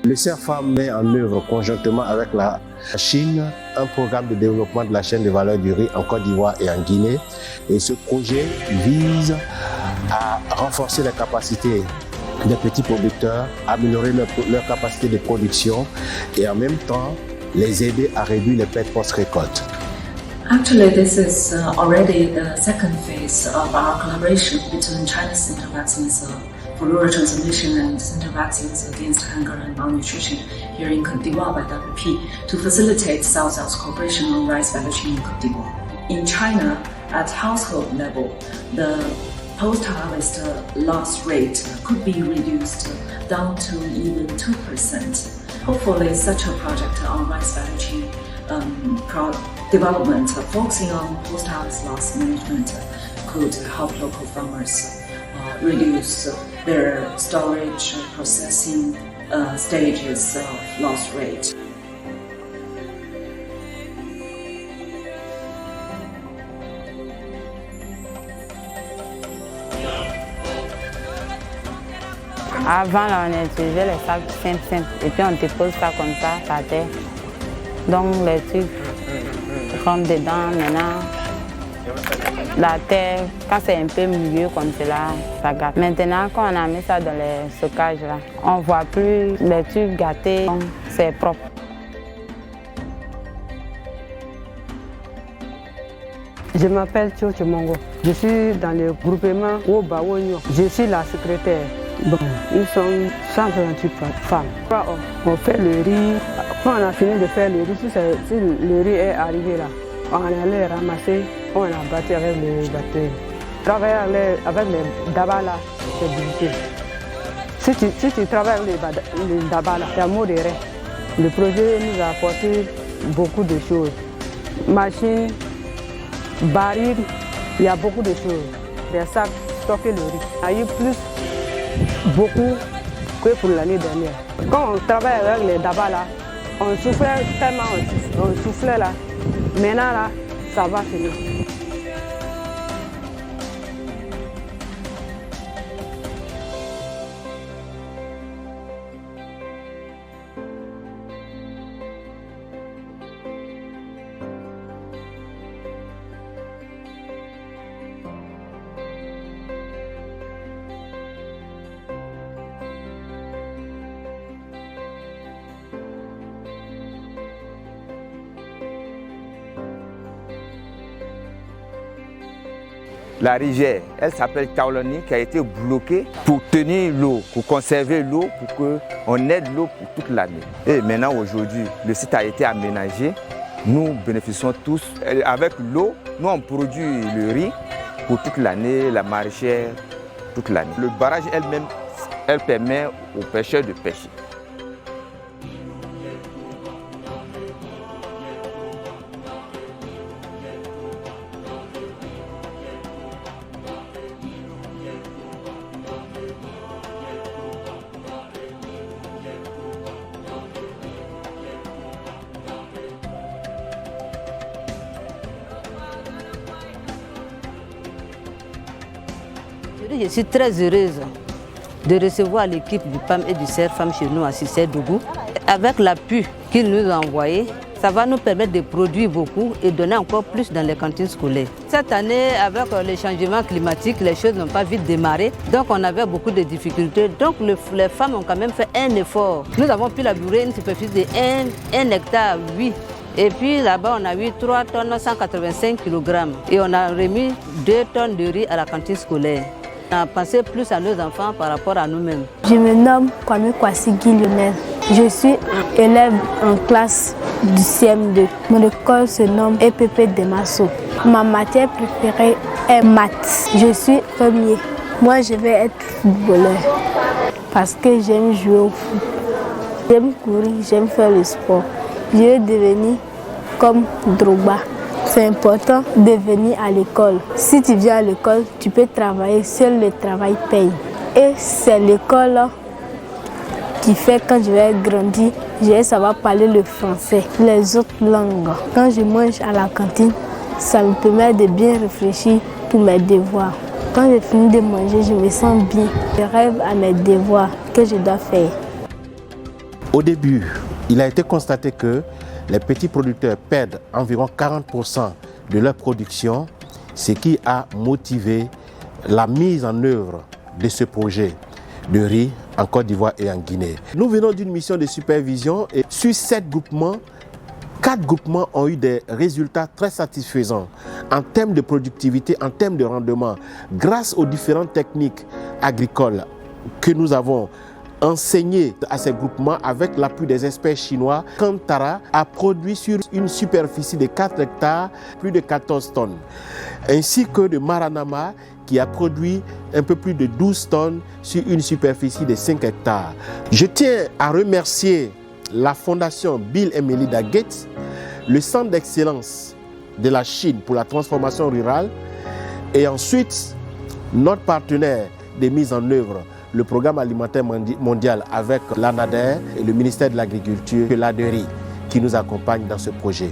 Le CERFAM met en œuvre conjointement avec la Chine un programme de développement de la chaîne de valeur du riz en Côte d'Ivoire et en Guinée. Et ce projet vise à renforcer les capacités des petits producteurs, améliorer leur capacité de production et en même temps les aider à réduire les pertes post-récolte. Actually, this is already the second phase of our collaboration between China's Center Vaccines for Rural Transmission and Center Vaccines Against Hunger and Malnutrition here in Côte d'Ivoire by WP to facilitate South-South cooperation on rice value chain in Côte d'Ivoire. In China, at household level, the post-harvest loss rate could be reduced down to even 2%. Hopefully, such a project on rice value chain development focusing on post-harvest loss management could help local farmers reduce their storage processing stages of loss rate. Avant, là, on utilisait les sacs simples et puis on dépose ça comme ça par terre. Donc les trucs rentrent dedans maintenant. La terre, quand c'est un peu mouillé comme cela, ça gâte. Maintenant, quand on a mis ça dans les stockages, là, on ne voit plus les trucs gâtés, c'est propre. Je m'appelle Tio Mongo. Je suis dans le groupement Obaonyo. Je suis la secrétaire. Bon, nous sommes 128 femmes. On fait le riz. Quand on a fini de faire le riz, si le riz est arrivé là, on allait ramasser, on a battu avec les batteries. Travailler avec les dabas là, c'est difficile. Si tu travailles avec les dabas là, il y a mot de rien. Le projet nous a apporté beaucoup de choses. Machines, barils, il y a beaucoup de choses. Des sacs, stocker le riz. Il y a eu beaucoup que pour l'année dernière. Quand on travaille avec les dabas là, on soufflait tellement, on soufflait là. Maintenant là, ça va finir. La rivière, elle s'appelle Taolani, qui a été bloquée pour tenir l'eau, pour conserver l'eau, pour qu'on ait de l'eau pour toute l'année. Et maintenant, aujourd'hui, le site a été aménagé. Nous bénéficions tous. Avec l'eau, nous on produit le riz pour toute l'année, la maraîchère, toute l'année. Le barrage elle-même, elle permet aux pêcheurs de pêcher. Je suis très heureuse de recevoir l'équipe du PAM et du CERFAM chez nous à Cissé-Dougou. Avec l'appui qu'ils nous ont envoyé, ça va nous permettre de produire beaucoup et donner encore plus dans les cantines scolaires. Cette année, avec les changements climatiques, les choses n'ont pas vite démarré, donc on avait beaucoup de difficultés. Donc les femmes ont quand même fait un effort. Nous avons pu labourer une superficie de 1 hectare 8. Et puis là-bas, on a eu 3 tonnes 185 kg et on a remis 2 tonnes de riz à la cantine scolaire. On a pensé plus à nos enfants par rapport à nous-mêmes. Je me nomme Kwame Kwasigi Lionel. Je suis élève en classe du CM2. Mon école se nomme EPP Demasso. Ma matière préférée est maths. Je suis premier. Moi, je vais être footballeur parce que j'aime jouer au foot. J'aime courir, j'aime faire le sport. Je veux devenir comme Drogba. C'est important de venir à l'école. Si tu viens à l'école, tu peux travailler, seul le travail paye. Et c'est l'école qui fait que quand je vais grandir, je vais savoir parler le français, les autres langues. Quand je mange à la cantine, ça me permet de bien réfléchir pour mes devoirs. Quand je finis de manger, je me sens bien. Je rêve à mes devoirs que je dois faire. Au début, il a été constaté que les petits producteurs perdent environ 40% de leur production, ce qui a motivé la mise en œuvre de ce projet de riz en Côte d'Ivoire et en Guinée. Nous venons d'une mission de supervision et sur 7 groupements, 4 groupements ont eu des résultats très satisfaisants en termes de productivité, en termes de rendement, grâce aux différentes techniques agricoles que nous avons enseignées à ces groupements avec l'appui des experts chinois. Kantara a produit sur une superficie de 4 hectares plus de 14 tonnes, ainsi que de Maranama qui a produit un peu plus de 12 tonnes sur une superficie de 5 hectares. Je tiens à remercier la fondation Bill et Melinda Gates, le centre d'excellence de la Chine pour la transformation rurale et ensuite notre partenaire de mise en œuvre, le programme alimentaire mondial avec l'ANADER et le ministère de l'Agriculture, l'ADERI, qui nous accompagne dans ce projet.